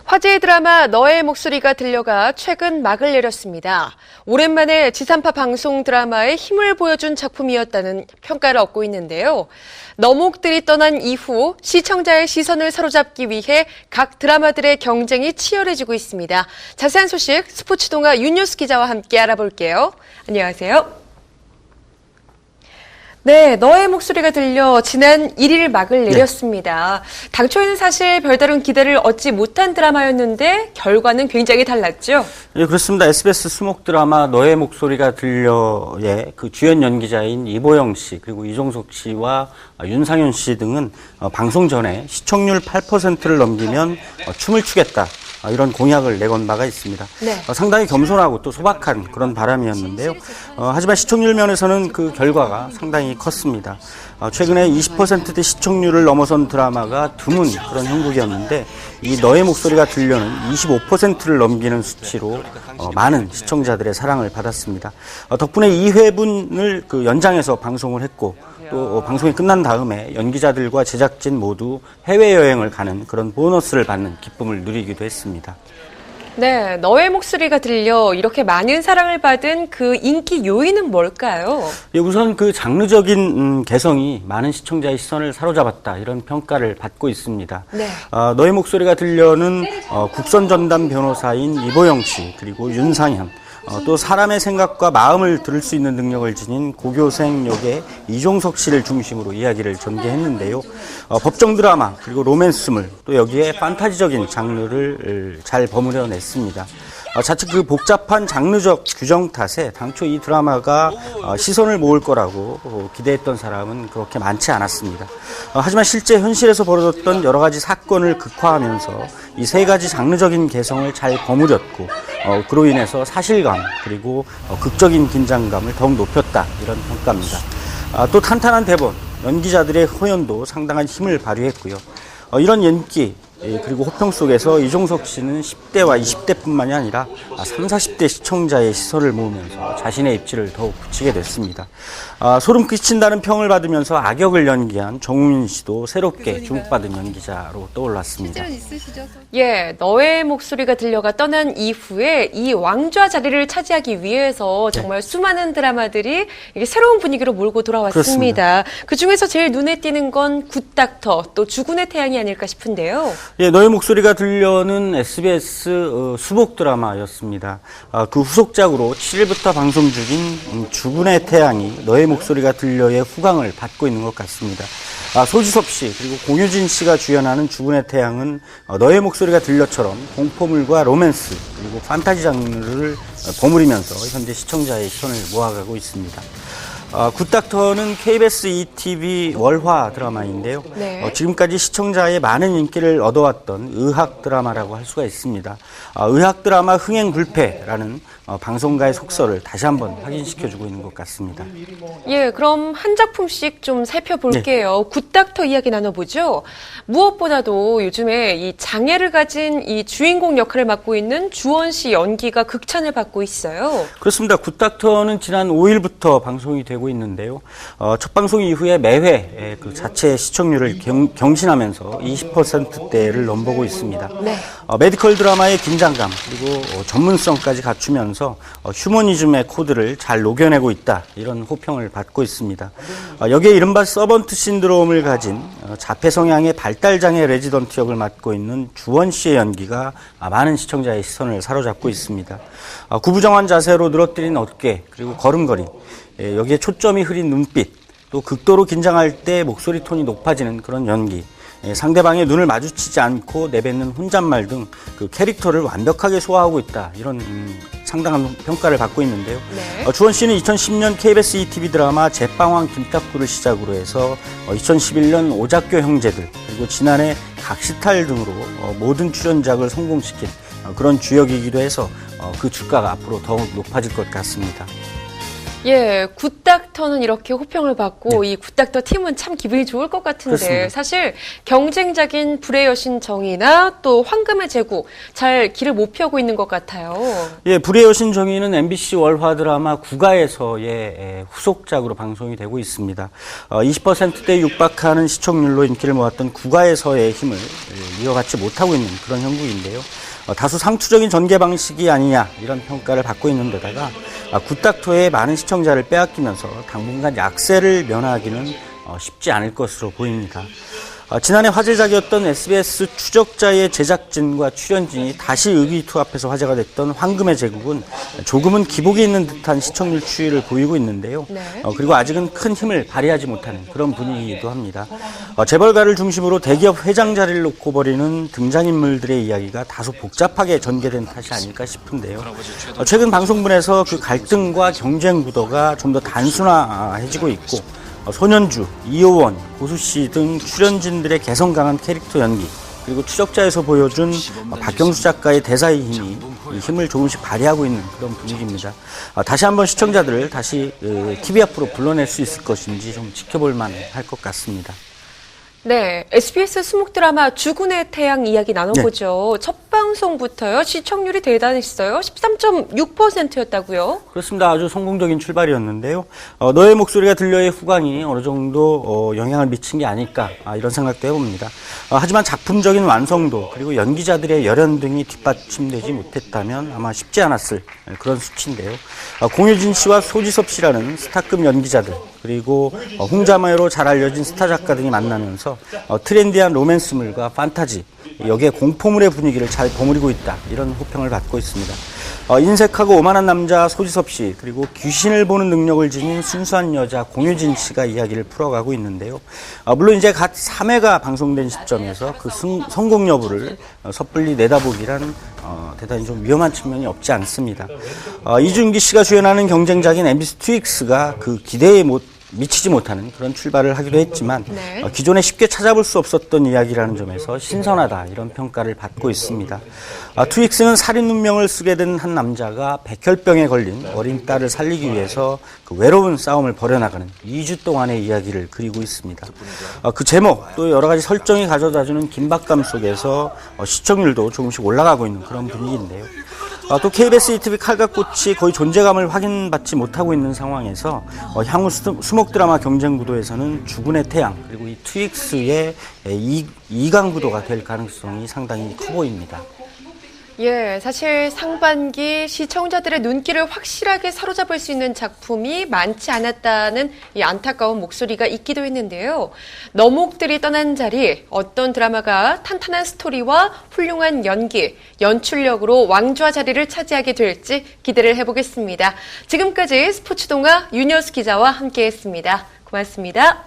화제의 드라마 너의 목소리가 들려가 최근 막을 내렸습니다. 오랜만에 지상파 방송 드라마에 힘을 보여준 작품이었다는 평가를 얻고 있는데요. 너목들이 떠난 이후 시청자의 시선을 사로잡기 위해 각 드라마들의 경쟁이 치열해지고 있습니다. 자세한 소식 스포츠동아 윤유스 기자와 함께 알아볼게요. 안녕하세요. 네, 너의 목소리가 들려 지난 1일 막을 내렸습니다. 당초에는 사실 별다른 기대를 얻지 못한 드라마였는데 결과는 굉장히 달랐죠? 네, 그렇습니다. SBS 수목 드라마 너의 목소리가 들려의 그 주연 연기자인 이보영 씨 그리고 이종석 씨와 윤상현 씨 등은 방송 전에 시청률 8%를 넘기면 춤을 추겠다. 이런 공약을 내건 바가 있습니다. 네. 상당히 겸손하고 또 소박한 그런 바람이었는데요. 하지만 시청률 면에서는 그 결과가 상당히 컸습니다. 최근에 20%대 시청률을 넘어선 드라마가 드문 그런 형국이었는데 이 너의 목소리가 들려는 25%를 넘기는 수치로 많은 시청자들의 사랑을 받았습니다. 덕분에 2회분을 그 연장해서 방송을 했고 또 방송이 끝난 다음에 연기자들과 제작진 모두 해외여행을 가는 그런 보너스를 받는 기쁨을 누리기도 했습니다. 네, 너의 목소리가 들려 이렇게 많은 사랑을 받은 그 인기 요인은 뭘까요? 예, 우선 그 장르적인 개성이 많은 시청자의 시선을 사로잡았다 이런 평가를 받고 있습니다. 네. 너의 목소리가 들려는 국선전담 변호사인 이보영 씨 그리고 윤상현 또 사람의 생각과 마음을 들을 수 있는 능력을 지닌 고교생 역의 이종석 씨를 중심으로 이야기를 전개했는데요. 법정 드라마 그리고 로맨스물 또 여기에 판타지적인 장르를 잘 버무려냈습니다. 자칫 그 복잡한 장르적 규정 탓에 당초 이 드라마가 시선을 모을 거라고 기대했던 사람은 그렇게 많지 않았습니다. 하지만 실제 현실에서 벌어졌던 여러 가지 사건을 극화하면서 이 세 가지 장르적인 개성을 잘 버무렸고 그로 인해서 사실감 그리고 극적인 긴장감을 더욱 높였다 이런 평가입니다. 또 탄탄한 대본, 연기자들의 호연도 상당한 힘을 발휘했고요. 이런 연기 그리고 호평 속에서 이종석 씨는 10대와 20대뿐만이 아니라 30, 40대 시청자의 시선을 모으면서 자신의 입지를 더욱 굳히게 됐습니다. 소름 끼친다는 평을 받으면서 악역을 연기한 정우민 씨도 새롭게 주목받은 연기자로 떠올랐습니다. 예, 너의 목소리가 들려가 떠난 이후에 이 왕좌 자리를 차지하기 위해서 정말 수많은 드라마들이 이게 새로운 분위기로 몰고 돌아왔습니다. 그 중에서 제일 눈에 띄는 건 굿닥터 또 주군의 태양이 아닐까 싶은데요. 예, 너의 목소리가 들려는 SBS 수복 드라마였습니다. 그 후속작으로 7일부터 방송 중인 주군의 태양이 너의 목소리가 들려의 후광을 받고 있는 것 같습니다. 소지섭 씨 그리고 공유진 씨가 주연하는 주군의 태양은 너의 목소리가 들려처럼 공포물과 로맨스 그리고 판타지 장르를 버무리면서 현재 시청자의 시선을 모아가고 있습니다. 굿닥터는 KBS ETV 월화 드라마인데요. 네. 지금까지 시청자의 많은 인기를 얻어왔던 의학 드라마라고 할 수가 있습니다. 의학 드라마 흥행불패라는 방송가의 속설을 다시 한번 확인시켜주고 있는 것 같습니다. 예, 그럼 한 작품씩 좀 살펴볼게요. 네. 굿닥터 이야기 나눠보죠. 무엇보다도 요즘에 이 장애를 가진 이 주인공 역할을 맡고 있는 주원 씨 연기가 극찬을 받고 있어요. 그렇습니다. 굿닥터는 지난 5일부터 방송이 되고 있는데요. 첫 방송 이후에 매회 그 자체 시청률을 경신하면서 20%대를 넘보고 있습니다. 네. 메디컬 드라마의 긴장감 그리고 전문성까지 갖추면서 휴머니즘의 코드를 잘 녹여내고 있다 이런 호평을 받고 있습니다. 여기에 이른바 서번트 신드롬을 가진 자폐 성향의 발달장애 레지던트 역을 맡고 있는 주원 씨의 연기가 많은 시청자의 시선을 사로잡고 있습니다. 구부정한 자세로 늘어뜨린 어깨 그리고 걸음걸이 여기에 초점이 흐린 눈빛 또 극도로 긴장할 때 목소리 톤이 높아지는 그런 연기 상대방의 눈을 마주치지 않고 내뱉는 혼잣말 등 그 캐릭터를 완벽하게 소화하고 있다 이런 상당한 평가를 받고 있는데요. 네. 주원 씨는 2010년 KBS ETV 드라마 제빵왕 김탁구를 시작으로 해서 2011년 오작교 형제들 그리고 지난해 각시탈 등으로 모든 출연작을 성공시킨 그런 주역이기도 해서 그 주가가 앞으로 더욱 높아질 것 같습니다. 예, 굿닥터는 이렇게 호평을 받고 이 굿닥터 팀은 참 기분이 좋을 것 같은데 그렇습니다. 사실 경쟁작인 불의 여신 정의나 또 황금의 제국 잘 길을 못 펴고 있는 것 같아요. 예, 불의 여신 정의는 MBC 월화 드라마 국가에서의 후속작으로 방송이 되고 있습니다. 20%대에 육박하는 시청률로 인기를 모았던 국가에서의 힘을 이어받지 못하고 있는 그런 형국인데요. 다소 상투적인 전개 방식이 아니냐 이런 평가를 받고 있는 데다가 굿닥터의 많은 시청자를 빼앗기면서 당분간 약세를 면하기는 쉽지 않을 것으로 보입니다. 지난해 화제작이었던 SBS 추적자의 제작진과 출연진이 다시 의기투합해서 화제가 됐던 황금의 제국은 조금은 기복이 있는 듯한 시청률 추이를 보이고 있는데요. 네. 그리고 아직은 큰 힘을 발휘하지 못하는 그런 분위기이기도 합니다. 재벌가를 중심으로 대기업 회장 자리를 놓고 벌이는 등장인물들의 이야기가 다소 복잡하게 전개된 탓이 아닐까 싶은데요. 최근 방송분에서 그 갈등과 경쟁 구도가 좀 더 단순화해지고 있고 손현주, 이효원, 고수씨 등 출연진들의 개성 강한 캐릭터 연기 그리고 추적자에서 보여준 박경수 작가의 대사의 힘을 조금씩 발휘하고 있는 그런 분위기입니다. 다시 한번 시청자들을 다시 TV 앞으로 불러낼 수 있을 것인지 좀 지켜볼 만할 것 같습니다. 네, SBS 수목 드라마 주군의 태양 이야기 나눠보죠. 첫 방송부터요. 시청률이 대단했어요. 13.6%였다고요. 그렇습니다. 아주 성공적인 출발이었는데요. 너의 목소리가 들려의 후광이 어느 정도 영향을 미친 게 아닐까 이런 생각도 해봅니다. 하지만 작품적인 완성도 그리고 연기자들의 열연 등이 뒷받침되지 못했다면 아마 쉽지 않았을 그런 수치인데요. 공효진 씨와 소지섭 씨라는 스타급 연기자들 그리고 홍자매로 잘 알려진 스타 작가 등이 만나면서 트렌디한 로맨스물과 판타지 여기에 공포물의 분위기를 잘 버무리고 있다 이런 호평을 받고 있습니다. 인색하고 오만한 남자 소지섭 씨 그리고 귀신을 보는 능력을 지닌 순수한 여자 공효진 씨가 이야기를 풀어가고 있는데요. 물론 이제 갓 3회가 방송된 시점에서 그 성공 여부를 섣불리 내다보기란 대단히 좀 위험한 측면이 없지 않습니다. 이준기 씨가 주연하는 경쟁작인 MBC 트윅스가 그 기대에 미치지 못하는 그런 출발을 하기도 했지만 네. 기존에 쉽게 찾아볼 수 없었던 이야기라는 점에서 신선하다 이런 평가를 받고 있습니다. 트윅스는 살인 운명을 쓰게 된 한 남자가 백혈병에 걸린 어린 딸을 살리기 위해서 그 외로운 싸움을 벌여나가는 2주 동안의 이야기를 그리고 있습니다. 그 제목 또 여러 가지 설정이 가져다주는 긴박감 속에서 시청률도 조금씩 올라가고 있는 그런 분위기인데요. 또 KBS ETV 칼각꽃이 거의 존재감을 확인받지 못하고 있는 상황에서 향후 수목 드라마 경쟁 구도에서는 주군의 태양 그리고 이 트윅스의 2강 구도가 될 가능성이 상당히 커 보입니다. 예, 사실 상반기 시청자들의 눈길을 확실하게 사로잡을 수 있는 작품이 많지 않았다는 이 안타까운 목소리가 있기도 했는데요. 너목들이 떠난 자리, 어떤 드라마가 탄탄한 스토리와 훌륭한 연기, 연출력으로 왕좌 자리를 차지하게 될지 기대를 해보겠습니다. 지금까지 스포츠동화 윤여수 기자와 함께했습니다. 고맙습니다.